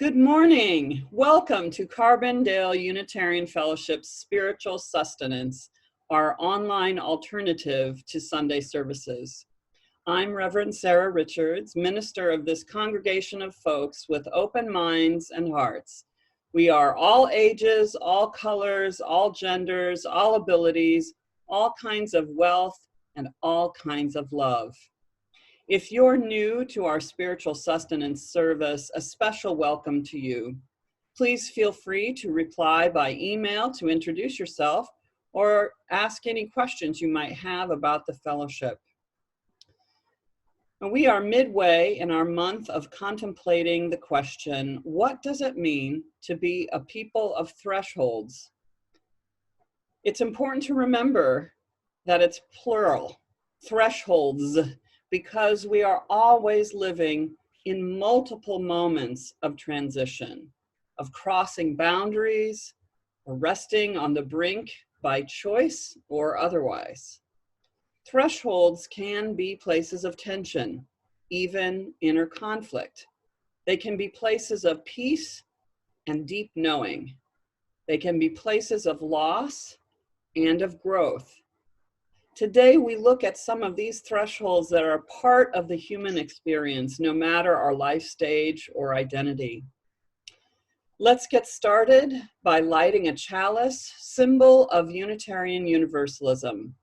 Good morning. Welcome to Carbondale Unitarian Fellowship's Spiritual Sustenance, our online alternative to Sunday services. I'm Reverend Sarah Richards, minister of this congregation of folks with open minds and hearts. We are all ages, all colors, all genders, all abilities, all kinds of wealth, and all kinds of love. If you're new to our spiritual sustenance service, a special welcome to you. Please feel free to reply by email to introduce yourself or ask any questions you might have about the fellowship. And we are midway in our month of contemplating the question, what does it mean to be a people of thresholds? It's important to remember that it's plural, thresholds, because we are always living in multiple moments of transition, of crossing boundaries, or resting on the brink by choice or otherwise. Thresholds can be places of tension, even inner conflict. They can be places of peace and deep knowing. They can be places of loss and of growth. Today, we look at some of these thresholds that are part of the human experience, no matter our life stage or identity. Let's get started by lighting a chalice, symbol of Unitarian Universalism.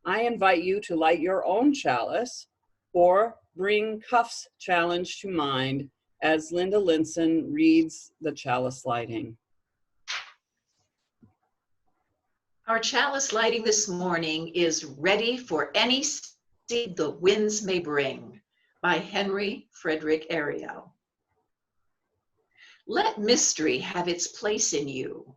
I invite you to light your own chalice or bring Cuff's challenge to mind as Linda Linson reads the chalice lighting. Our chalice lighting this morning is Ready for Any Seed the Winds May Bring by Henry Frederick Ariel. Let mystery have its place in you.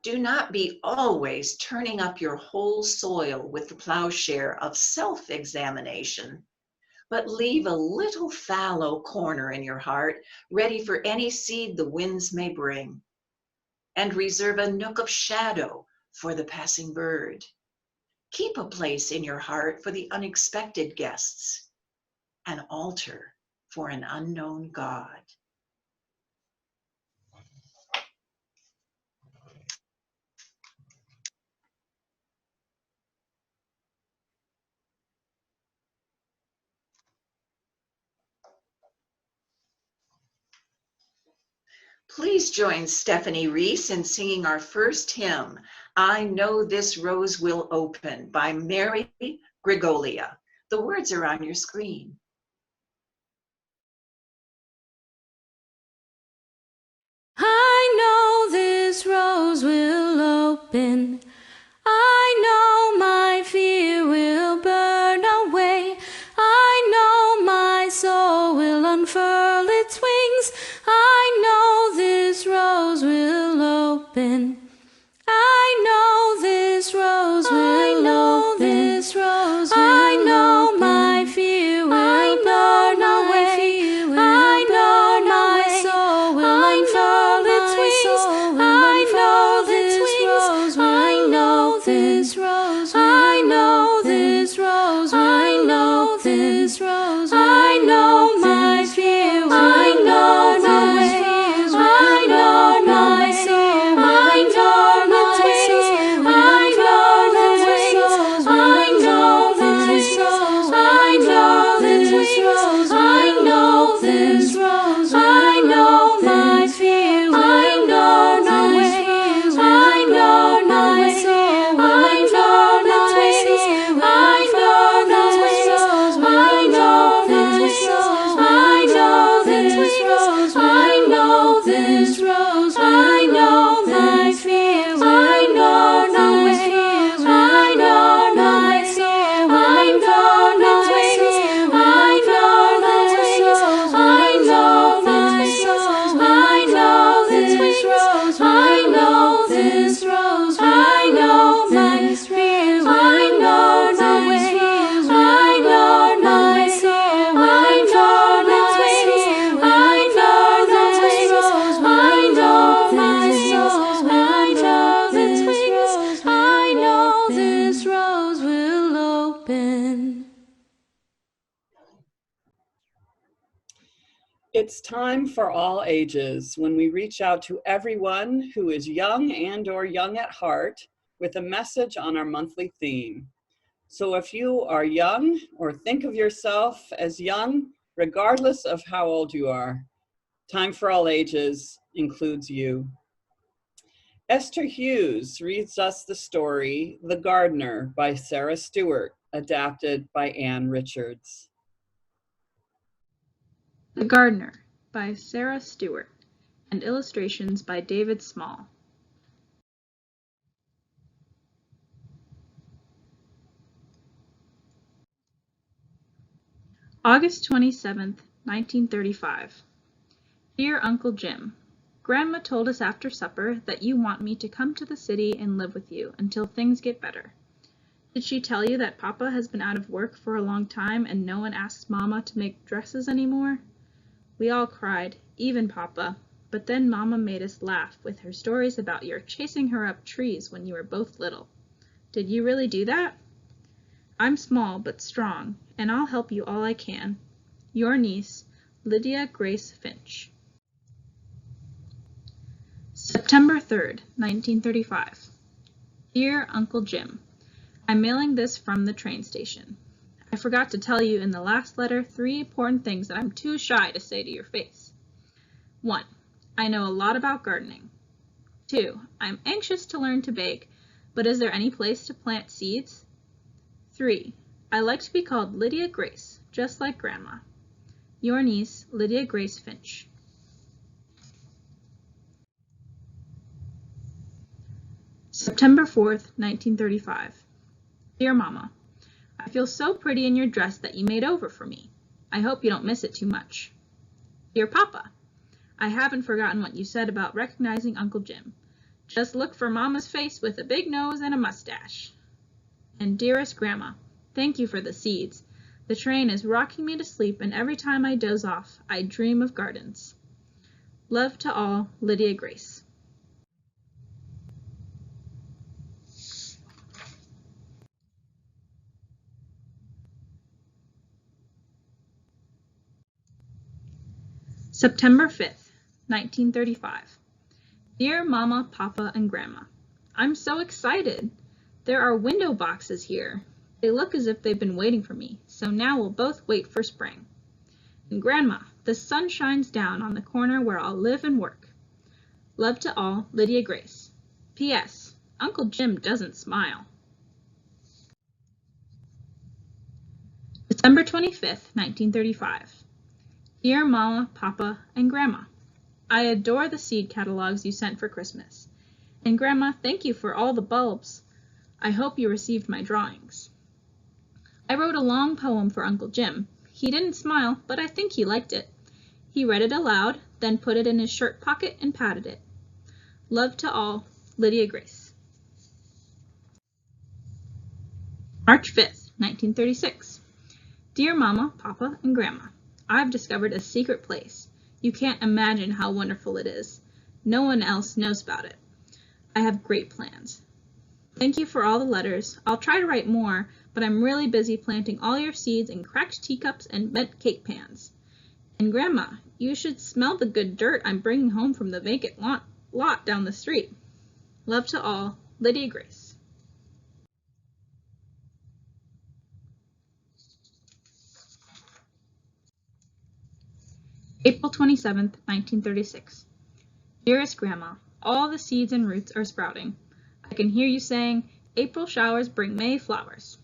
Do not be always turning up your whole soil with the plowshare of self-examination, but leave a little fallow corner in your heart ready for any seed the winds may bring, and reserve a nook of shadow for the passing bird. Keep a place in your heart for the unexpected guests, an altar for an unknown God. Please join Stephanie Reese in singing our first hymn, I Know This Rose Will Open, by Mary Gregolia. The words are on your screen. I know this rose will open. I know my fear will burn away. I know my soul will unfurl its wings. I know this rose will open. I know this rose will open. I know my fear will burn away. I know my soul will unfurl its wings. I know this rose will open. It's time for all ages when we reach out to everyone who is young and or young at heart with a message on our monthly theme. So if you are young or think of yourself as young, regardless of how old you are, Time for All Ages includes you. Esther Hughes reads us the story, The Gardener by Sarah Stewart, adapted by Ann Richards. The Gardener by Sarah Stewart, and illustrations by David Small. August 27th, 1935. Dear Uncle Jim, Grandma told us after supper that you want me to come to the city and live with you until things get better. Did she tell you that Papa has been out of work for a long time and no one asks Mama to make dresses anymore? We all cried, even Papa, but then Mama made us laugh with her stories about your chasing her up trees when you were both little. Did you really do that? I'm small but strong, and I'll help you all I can. Your niece, Lydia Grace Finch. September 3rd, 1935. Dear Uncle Jim, I'm mailing this from the train station. I forgot to tell you in the last letter 3 important things that I'm too shy to say to your face. 1. I know a lot about gardening. 2. I'm anxious to learn to bake, but is there any place to plant seeds? 3. I like to be called Lydia Grace, just like Grandma. Your niece, Lydia Grace Finch. September 4th, 1935. Dear Mama, I feel so pretty in your dress that you made over for me. I hope you don't miss it too much. Dear Papa, I haven't forgotten what you said about recognizing Uncle Jim. Just look for Mama's face with a big nose and a mustache. And dearest Grandma, thank you for the seeds. The train is rocking me to sleep, and every time I doze off, I dream of gardens. Love to all, Lydia Grace. September 5th, 1935. Dear Mama, Papa, and Grandma, I'm so excited. There are window boxes here. They look as if they've been waiting for me, so now we'll both wait for spring. And Grandma, the sun shines down on the corner where I'll live and work. Love to all, Lydia Grace. P.S. Uncle Jim doesn't smile. December 25th, 1935. Dear Mama, Papa, and Grandma, I adore the seed catalogs you sent for Christmas. And Grandma, thank you for all the bulbs. I hope you received my drawings. I wrote a long poem for Uncle Jim. He didn't smile, but I think he liked it. He read it aloud, then put it in his shirt pocket and patted it. Love to all, Lydia Grace. March 5th, 1936. Dear Mama, Papa, and Grandma, I've discovered a secret place. You can't imagine how wonderful it is. No one else knows about it. I have great plans. Thank you for all the letters. I'll try to write more, but I'm really busy planting all your seeds in cracked teacups and bent cake pans. And Grandma, you should smell the good dirt I'm bringing home from the vacant lot down the street. Love to all, Lydia Grace. April 27th, 1936. Dearest Grandma, all the seeds and roots are sprouting. I can hear you saying, April showers bring May flowers.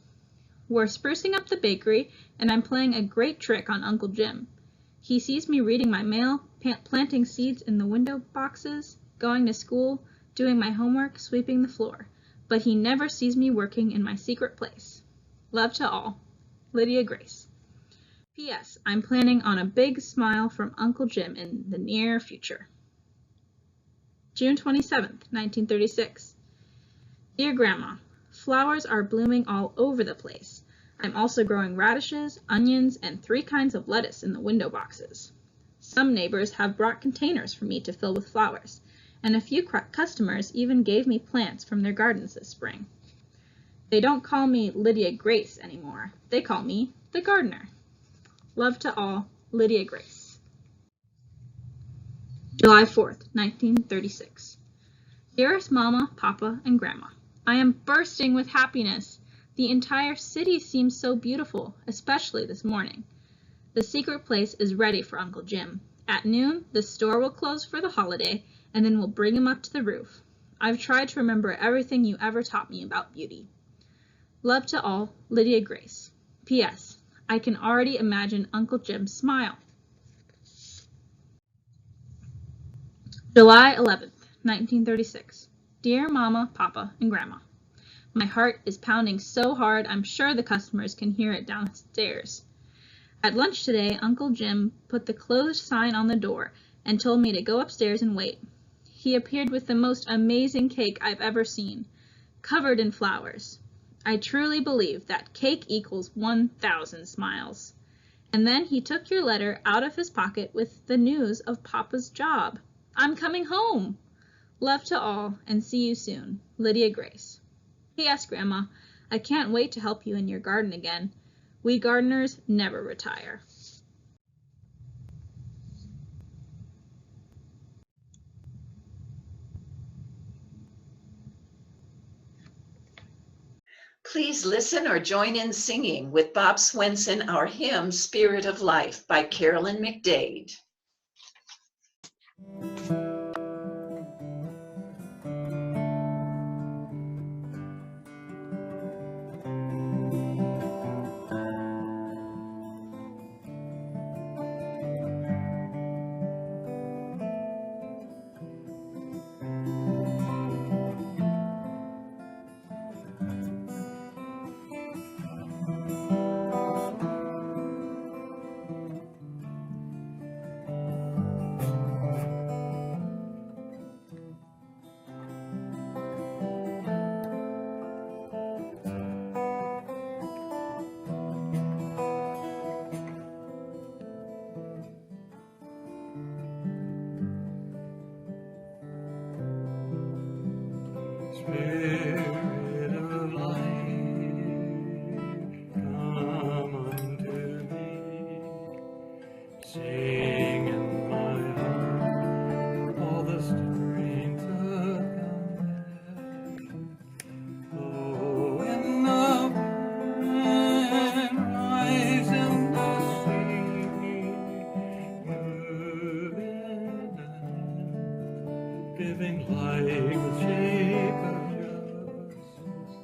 We're sprucing up the bakery, and I'm playing a great trick on Uncle Jim. He sees me reading my mail, planting seeds in the window boxes, going to school, doing my homework, sweeping the floor, but he never sees me working in my secret place. Love to all, Lydia Grace. P.S. I'm planning on a big smile from Uncle Jim in the near future. June 27th, 1936. Dear Grandma, flowers are blooming all over the place. I'm also growing radishes, onions, and 3 kinds of lettuce in the window boxes. Some neighbors have brought containers for me to fill with flowers, and a few customers even gave me plants from their gardens this spring. They don't call me Lydia Grace anymore. They call me the Gardener. Love to all, Lydia Grace. July 4th, 1936. Dearest Mama, Papa, and Grandma, I am bursting with happiness. The entire city seems so beautiful, especially this morning. The secret place is ready for Uncle Jim. At noon, the store will close for the holiday, and then we'll bring him up to the roof. I've tried to remember everything you ever taught me about beauty. Love to all, Lydia Grace. P.S. I can already imagine Uncle Jim's smile. July 11th, 1936. Dear Mama, Papa, and Grandma, my heart is pounding so hard I'm sure the customers can hear it downstairs. At lunch today, Uncle Jim put the closed sign on the door and told me to go upstairs and wait. He appeared with the most amazing cake I've ever seen, covered in flowers. I truly believe that cake equals 1,000 smiles. And then he took your letter out of his pocket with the news of Papa's job. I'm coming home. Love to all, and see you soon. Lydia Grace. P.S. Grandma, I can't wait to help you in your garden again. We gardeners never retire. Please listen or join in singing with Bob Swenson, our hymn, Spirit of Life, by Carolyn McDade. Spirit of life, come unto me. Sing in my heart all the strains of compassion. Oh, in the wind, rise in the sea, moving and giving light the shape of justice.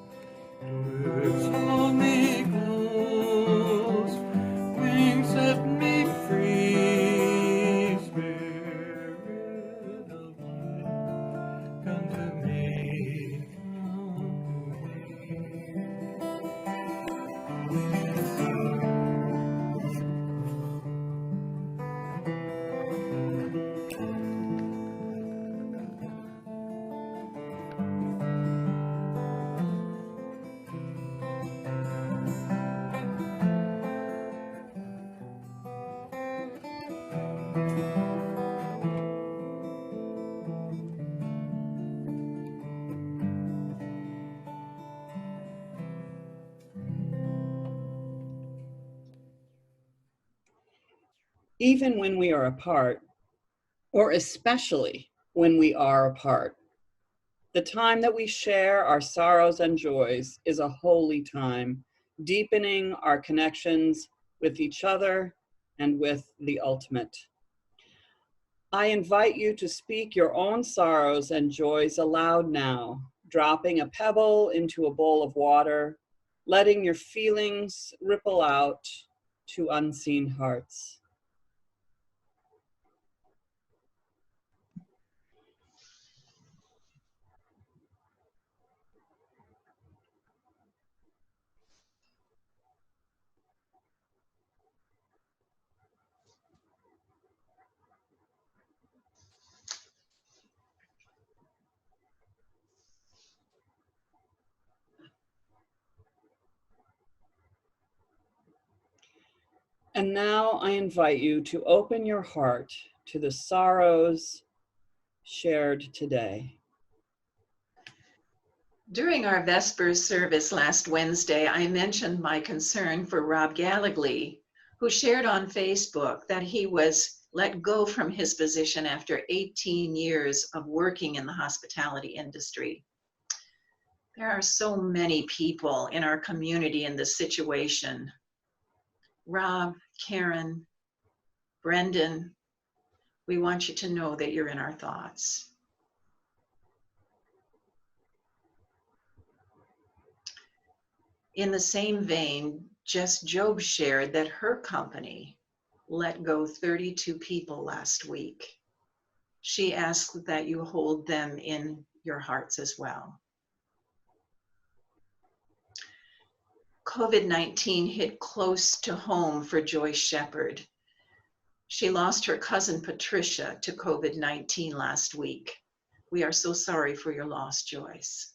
Words hold me close, wings set me free. Spirit of light, come to me, Even when we are apart, or especially when we are apart, the time that we share our sorrows and joys is a holy time, deepening our connections with each other and with the ultimate. I invite you to speak your own sorrows and joys aloud now, dropping a pebble into a bowl of water, letting your feelings ripple out to unseen hearts. And now I invite you to open your heart to the sorrows shared today. During our Vespers service last Wednesday, I mentioned my concern for Rob Gallagly, who shared on Facebook that he was let go from his position after 18 years of working in the hospitality industry. There are so many people in our community in this situation. Rob, Karen, Brendan, we want you to know that you're in our thoughts. In the same vein, Jess Job shared that her company let go 32 people last week. She asked that you hold them in your hearts as well. COVID-19 hit close to home for Joyce Shepherd. She lost her cousin Patricia to COVID-19 last week. We are so sorry for your loss, Joyce.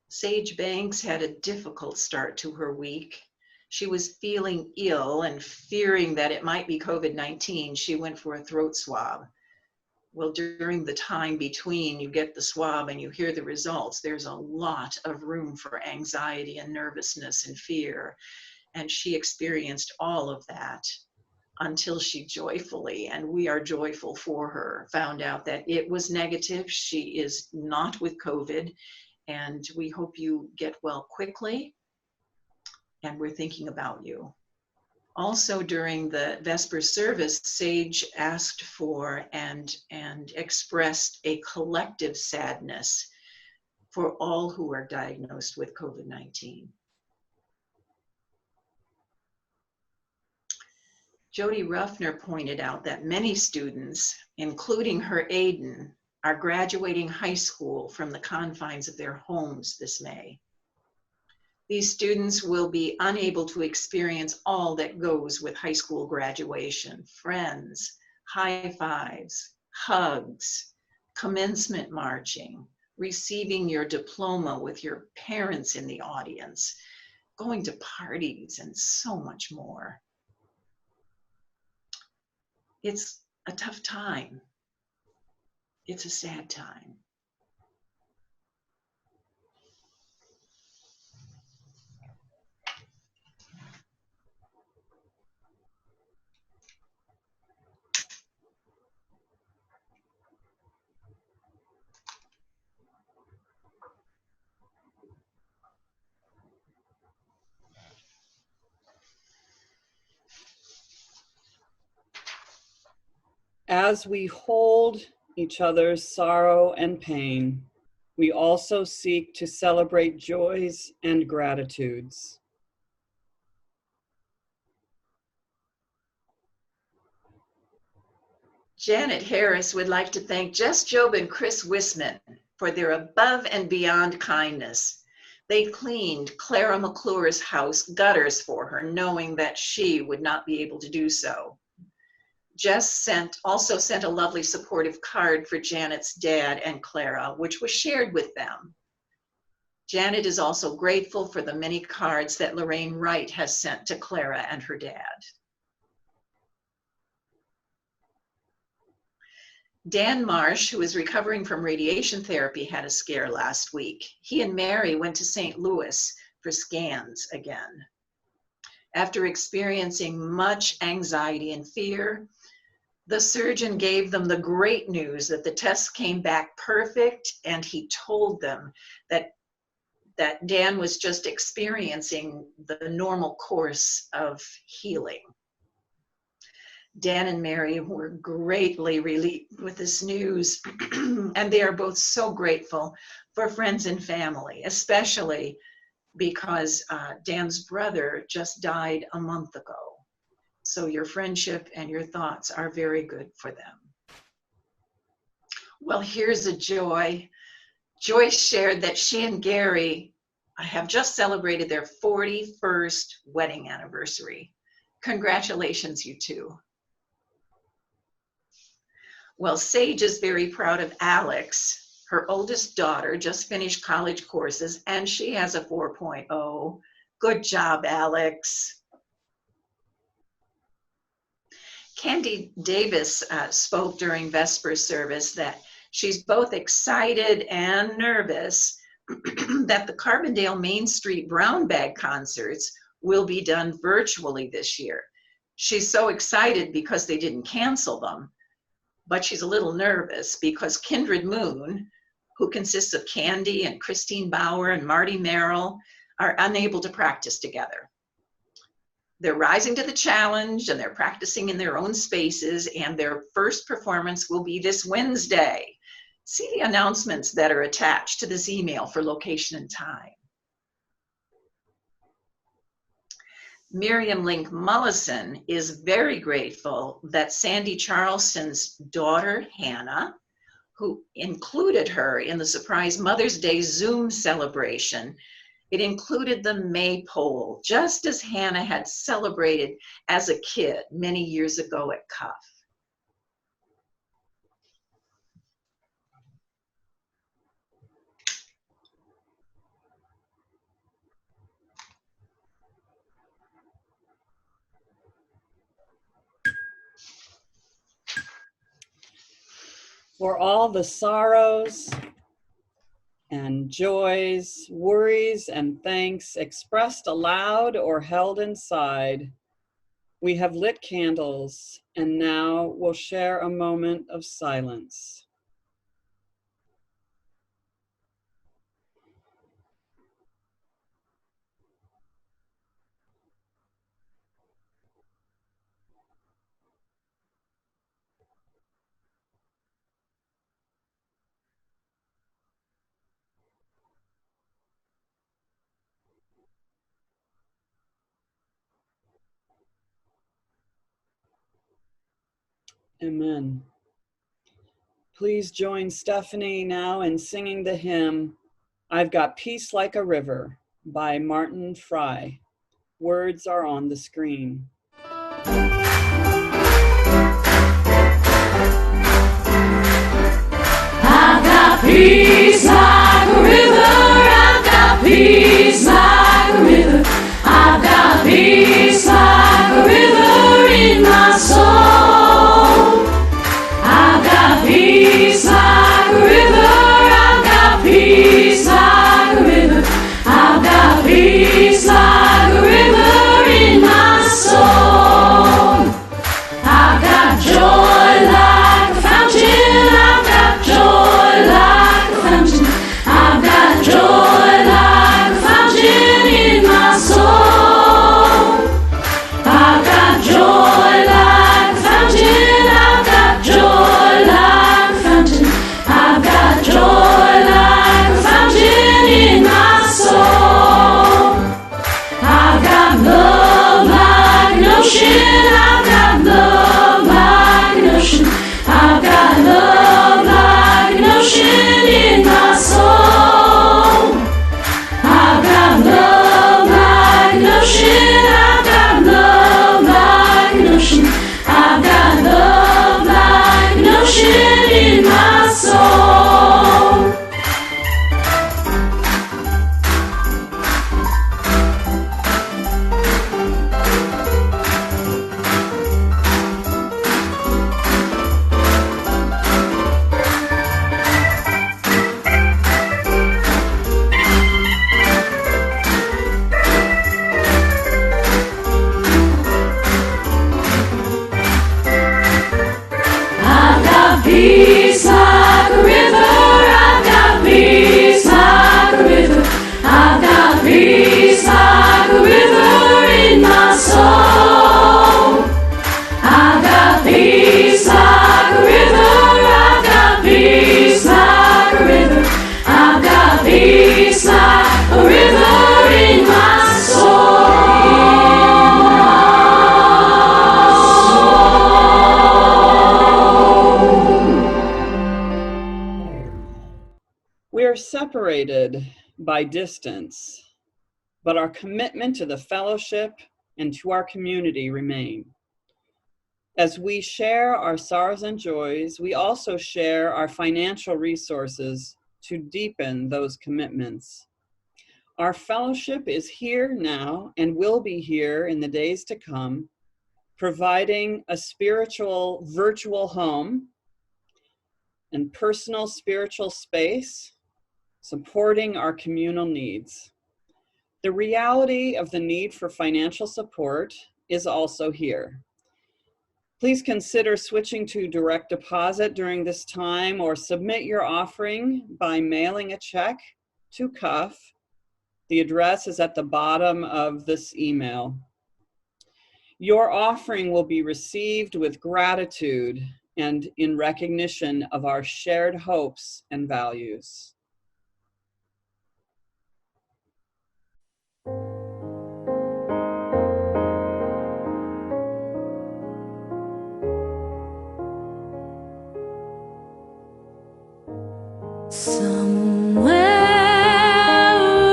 Sage Banks had a difficult start to her week. She was feeling ill and fearing that it might be COVID-19. She went for a throat swab. Well, during the time between you get the swab and you hear the results, there's a lot of room for anxiety and nervousness and fear. And she experienced all of that until she joyfully, and we are joyful for her, found out that it was negative. She is not with COVID, and we hope you get well quickly. And we're thinking about you. Also, during the Vesper service, Sage asked for and expressed a collective sadness for all who are diagnosed with COVID-19. Jody Ruffner pointed out that many students, including her Aiden, are graduating high school from the confines of their homes this May. These students will be unable to experience all that goes with high school graduation: friends, high fives, hugs, commencement marching, receiving your diploma with your parents in the audience, going to parties, and so much more. It's a tough time. It's a sad time. As we hold each other's sorrow and pain, we also seek to celebrate joys and gratitudes. Janet Harris would like to thank Jess Job and Chris Wisman for their above and beyond kindness. They cleaned Clara McClure's house gutters for her, knowing that she would not be able to do so. Jess also sent a lovely supportive card for Janet's dad and Clara, which was shared with them. Janet is also grateful for the many cards that Lorraine Wright has sent to Clara and her dad. Dan Marsh, who is recovering from radiation therapy, had a scare last week. He and Mary went to St. Louis for scans again. After experiencing much anxiety and fear, the surgeon gave them the great news that the tests came back perfect, and he told them that Dan was just experiencing the normal course of healing. Dan and Mary were greatly relieved with this news, and they are both so grateful for friends and family, especially because Dan's brother just died a month ago. So your friendship and your thoughts are very good for them. Well, here's a joy. Joyce shared that she and Gary have just celebrated their 41st wedding anniversary. Congratulations, you two. Well, Sage is very proud of Alex. Her oldest daughter just finished college courses, and she has a 4.0. Good job, Alex. Candy Davis spoke during Vesper service that she's both excited and nervous that the Carbondale Main Street Brown Bag concerts will be done virtually this year. She's so excited because they didn't cancel them, but she's a little nervous because Kindred Moon, who consists of Candy and Christine Bauer and Marty Merrill, are unable to practice together. They're rising to the challenge and they're practicing in their own spaces, and their first performance will be this Wednesday. See the announcements that are attached to this email for location and time. Miriam Link Mullison is very grateful that Sandy Charleston's daughter, Hannah, who included her in the surprise Mother's Day Zoom celebration, it included the maypole, just as Hannah had celebrated as a kid many years ago at Cuff. For all the sorrows and joys, worries, and thanks expressed aloud or held inside, we have lit candles, and now we'll share a moment of silence. Amen. Please join Stephanie now in singing the hymn, I've Got Peace Like a River by Martin Fry. Words are on the screen. I've got peace like a river, I've got peace like a river, I've got peace like a river in my soul. I've got peace like a river, I've got peace like a river, I've got peace like a river in my soul. I've got joy like a fountain, I've got joy like a fountain, I've got joy like a fountain in my soul. I've got joy like a fountain, I've got joy like a fountain, I've got joy like a fountain in my soul. I've got love like an ocean, I've got love like an ocean, I've got love like an ocean in my soul. I've got love like an ocean, I've got love like an ocean, I've got love like an ocean in my soul. I've got peace like a river, I've got peace like a river, I've got peace like a river in my soul. I've got peace like a river, I've got peace like a river, I've got peace like a river in my soul. We are separated by distance, but our commitment to the fellowship and to our community remain. As we share our sorrows and joys, we also share our financial resources to deepen those commitments. Our fellowship is here now and will be here in the days to come, providing a spiritual virtual home and personal spiritual space, supporting our communal needs. The reality of the need for financial support is also here. Please consider switching to direct deposit during this time, or submit your offering by mailing a check to Cuff. The address is at the bottom of this email. Your offering will be received with gratitude and in recognition of our shared hopes and values. Somewhere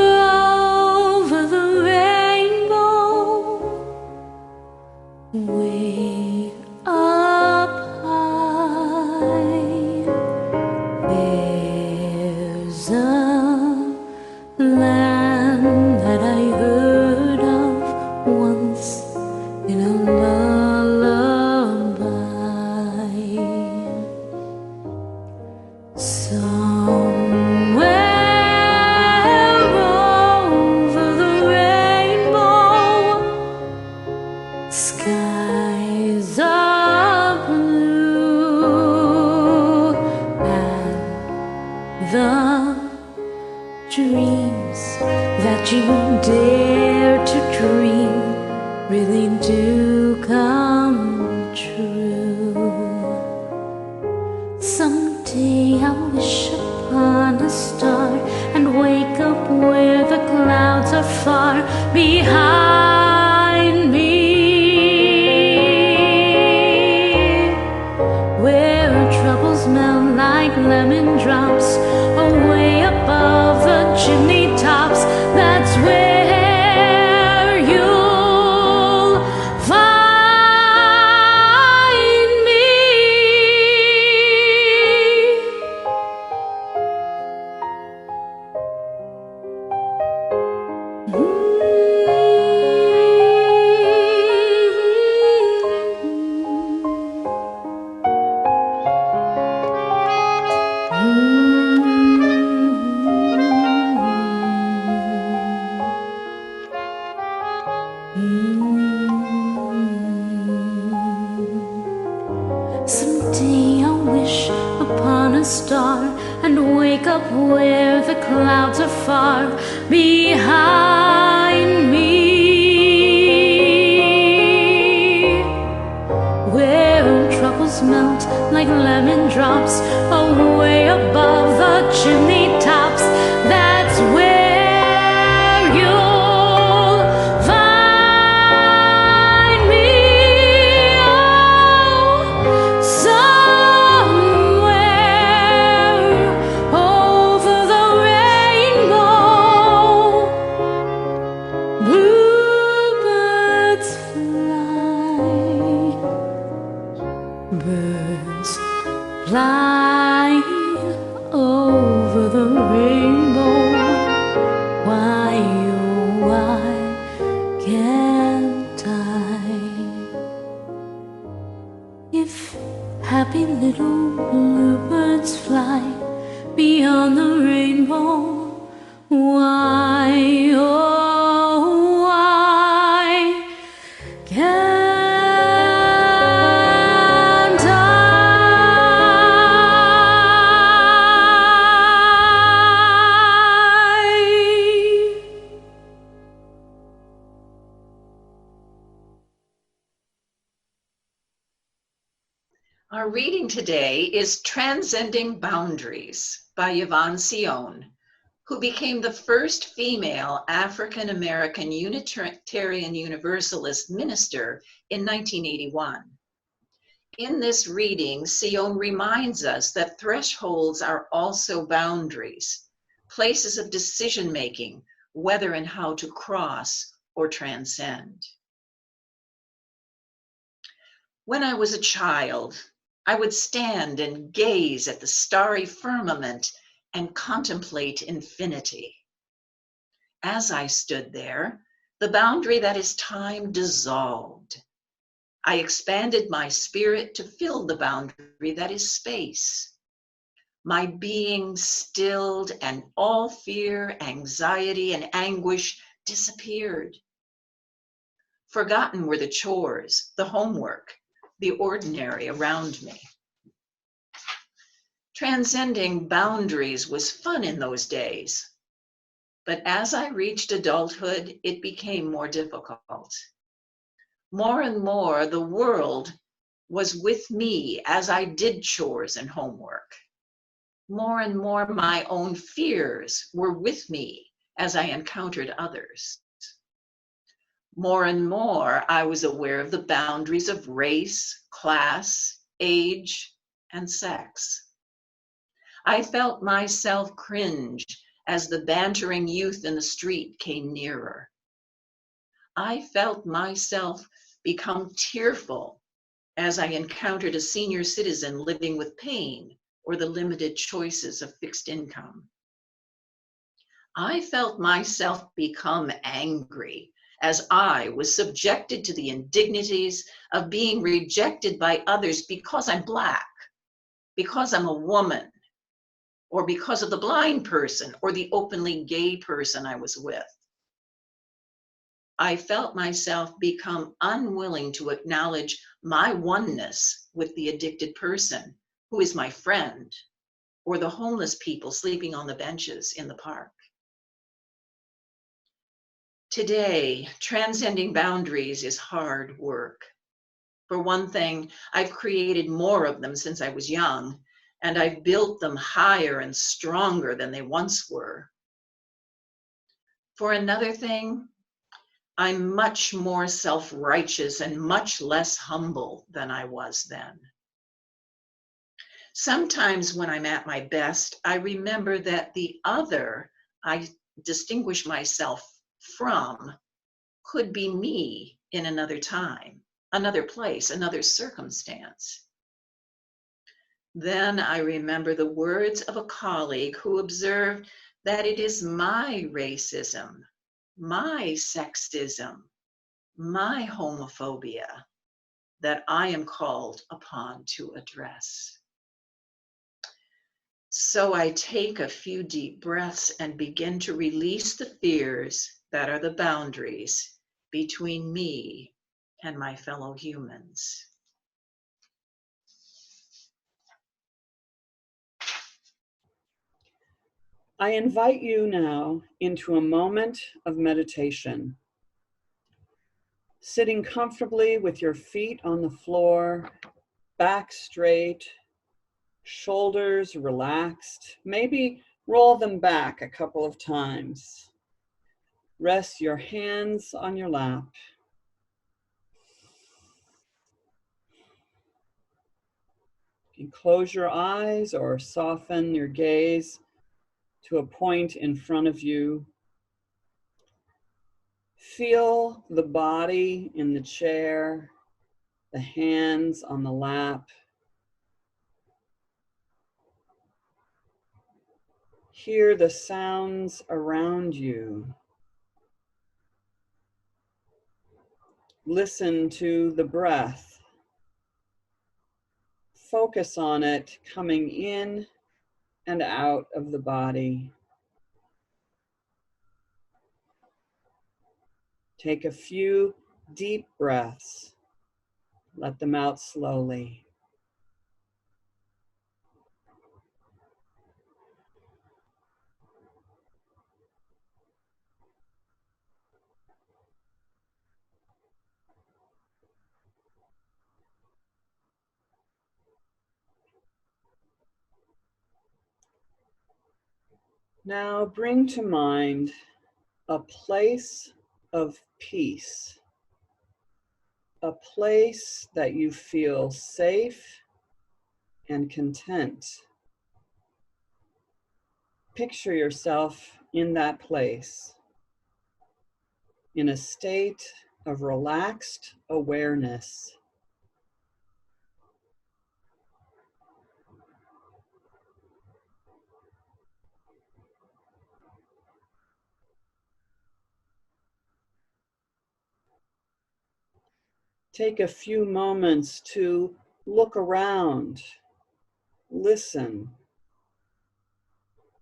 over the rainbow, way up high, there's a land that I heard of once in a lullaby. Somewhere over the rainbow, skies are blue, and the dreams that you dare to dream really do come true. Someday I'll wish upon a star and wake up where the clouds are far behind me, where troubles melt like lemon drops away above the chimney tops. That's where you'll find me. Someday I'll wish upon a star and wake up where the clouds are far behind me, where troubles melt like lemon drops away above the chimney tops. That's where you'll find me. Oh, somewhere over the rainbow, bluebirds fly, birds fly over the rainbow. Why, oh, why can't I? If happy little bluebirds fly beyond the rainbow, why, oh, why can't I? Our reading today is Transcending Boundaries by Yvonne Sion, who became the first female African-American Unitarian Universalist minister in 1981. In this reading, Sion reminds us that thresholds are also boundaries, places of decision-making, whether and how to cross or transcend. When I was a child, I would stand and gaze at the starry firmament and contemplate infinity. As I stood there, the boundary that is time dissolved. I expanded my spirit to fill the boundary that is space. My being stilled, and all fear, anxiety, and anguish disappeared. Forgotten were the chores, the homework, the ordinary around me. Transcending boundaries was fun in those days. But as I reached adulthood, it became more difficult. More and more, the world was with me as I did chores and homework. More and more, my own fears were with me as I encountered others. More and more, I was aware of the boundaries of race, class, age, and sex. I felt myself cringe as the bantering youth in the street came nearer. I felt myself become tearful as I encountered a senior citizen living with pain or the limited choices of fixed income. I felt myself become angry as I was subjected to the indignities of being rejected by others because I'm Black, because I'm a woman, or because of the blind person or the openly gay person I was with. I felt myself become unwilling to acknowledge my oneness with the addicted person who is my friend, or the homeless people sleeping on the benches in the park. Today, transcending boundaries is hard work. For one thing, I've created more of them since I was young, and I've built them higher and stronger than they once were. For another thing, I'm much more self-righteous and much less humble than I was then. Sometimes when I'm at my best, I remember that the other I distinguish myself from could be me in another time, another place, another circumstance. Then I remember the words of a colleague who observed that it is my racism, my sexism, my homophobia that I am called upon to address. So I take a few deep breaths and begin to release the fears that are the boundaries between me and my fellow humans. I invite you now into a moment of meditation. Sitting comfortably with your feet on the floor, back straight, shoulders relaxed, maybe roll them back a couple of times. Rest your hands on your lap. You can close your eyes or soften your gaze to a point in front of you. Feel the body in the chair, the hands on the lap. Hear the sounds around you. Listen to the breath. Focus on it coming in and out of the body. Take a few deep breaths. Let them out slowly. Now bring to mind a place of peace, a place that you feel safe and content. Picture yourself in that place, in a state of relaxed awareness. Take a few moments to look around, listen,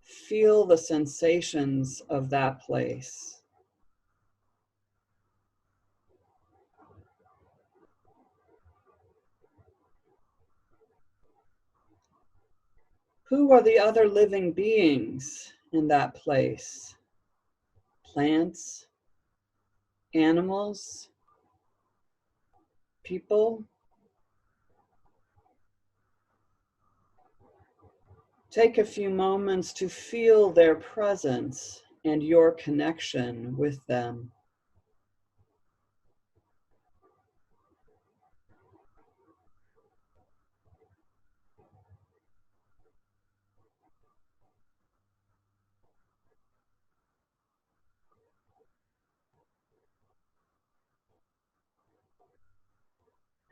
feel the sensations of that place. Who are the other living beings in that place? Plants, animals, people? Take a few moments to feel their presence and your connection with them.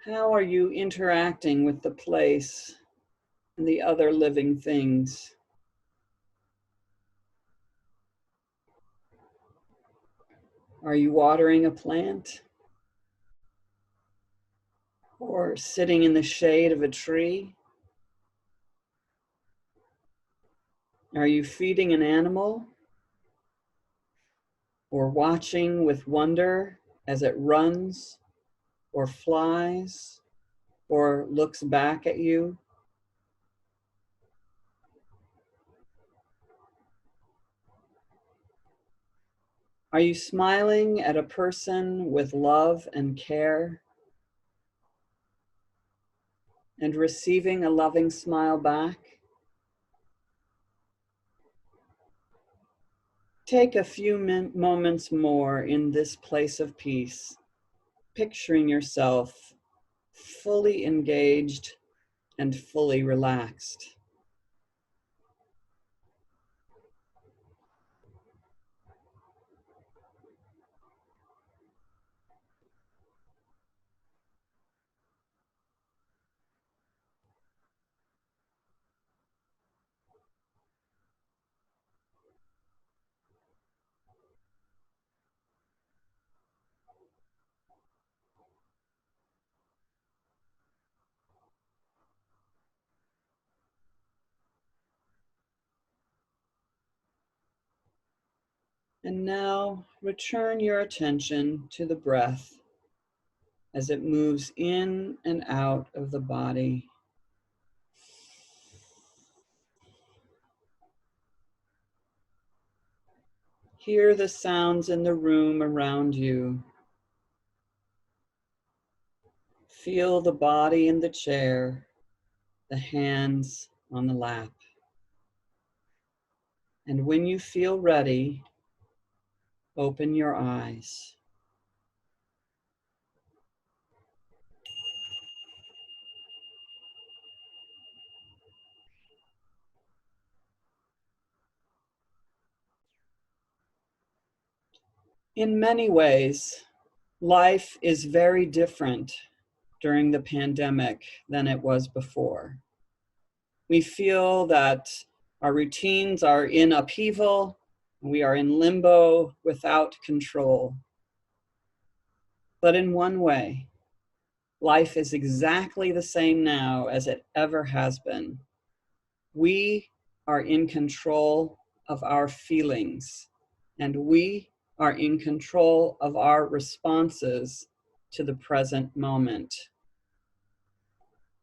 How are you interacting with the place and the other living things? Are you watering a plant? Or sitting in the shade of a tree? Are you feeding an animal? Or watching with wonder as it runs or flies or looks back at you? Are you smiling at a person with love and care and receiving a loving smile back? Take a few moments more in this place of peace, picturing yourself fully engaged and fully relaxed. And now return your attention to the breath as it moves in and out of the body. Hear the sounds in the room around you. Feel the body in the chair, the hands on the lap. And when you feel ready, open your eyes. In many ways, life is very different during the pandemic than it was before. We feel that our routines are in upheaval, and we are in limbo without control. But in one way, life is exactly the same now as it ever has been. We are in control of our feelings, and we are in control of our responses to the present moment.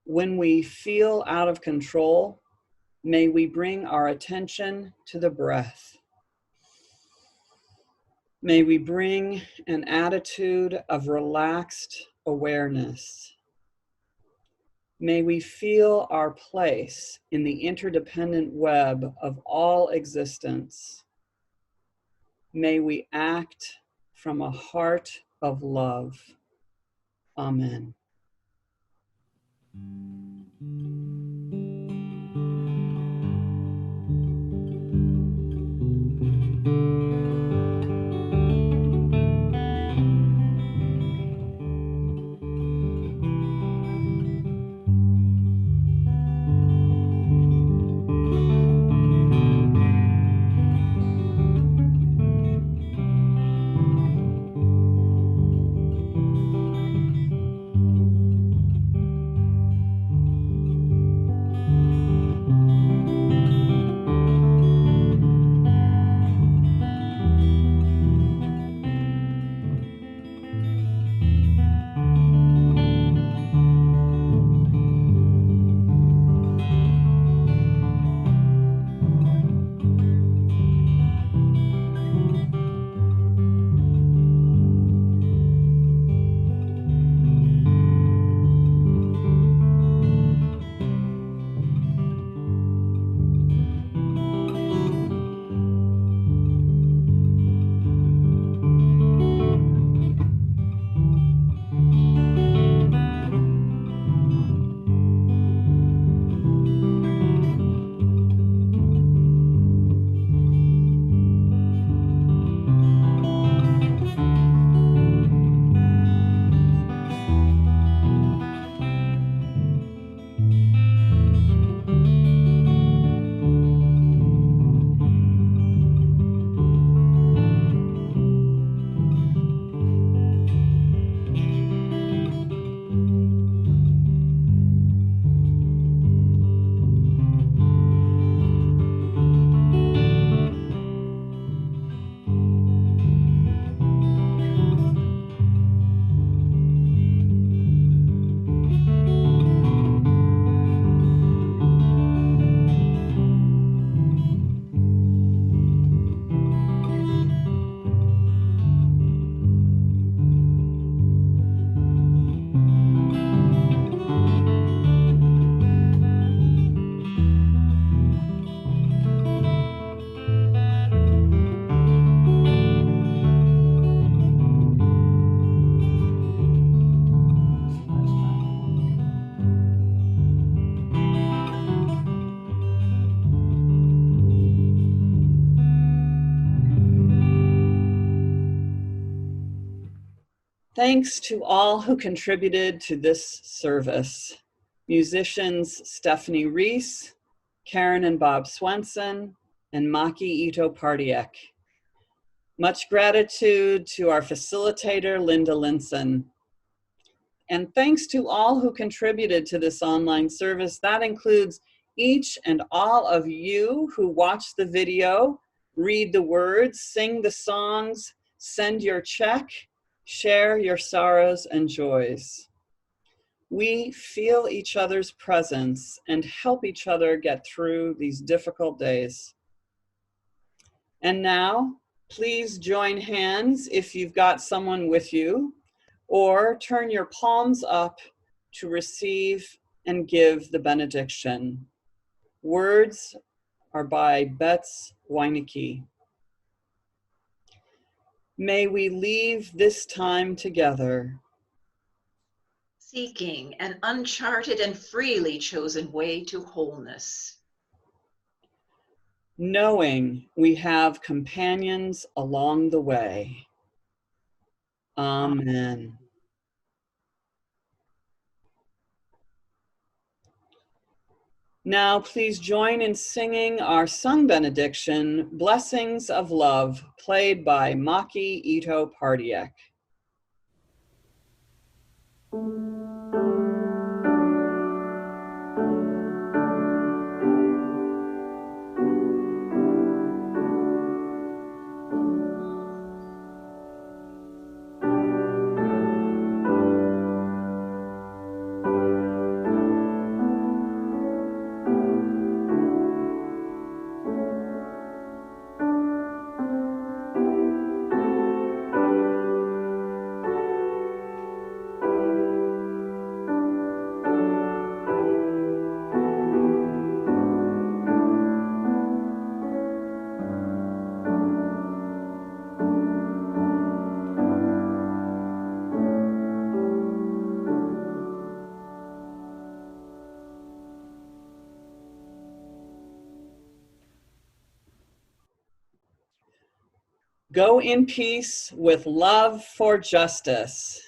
When we feel out of control, may we bring our attention to the breath. May we bring an attitude of relaxed awareness. May we feel our place in the interdependent web of all existence. May we act from a heart of love. Amen. Thanks to all who contributed to this service. Musicians Stephanie Reese, Karen and Bob Swenson, and Maki Ito Pardiek. Much gratitude to our facilitator, Linda Linson. And thanks to all who contributed to this online service. That includes each and all of you who watch the video, read the words, sing the songs, send your check, share your sorrows and joys. We feel each other's presence and help each other get through these difficult days. And now, please join hands if you've got someone with you, or turn your palms up to receive and give the benediction. Words are by Betts Weinecke. May we leave this time together, seeking an uncharted and freely chosen way to wholeness, knowing we have companions along the way. Amen. Now, please join in singing our sung benediction, Blessings of Love, played by Maki Ito Pardiek. Go in peace with love for justice.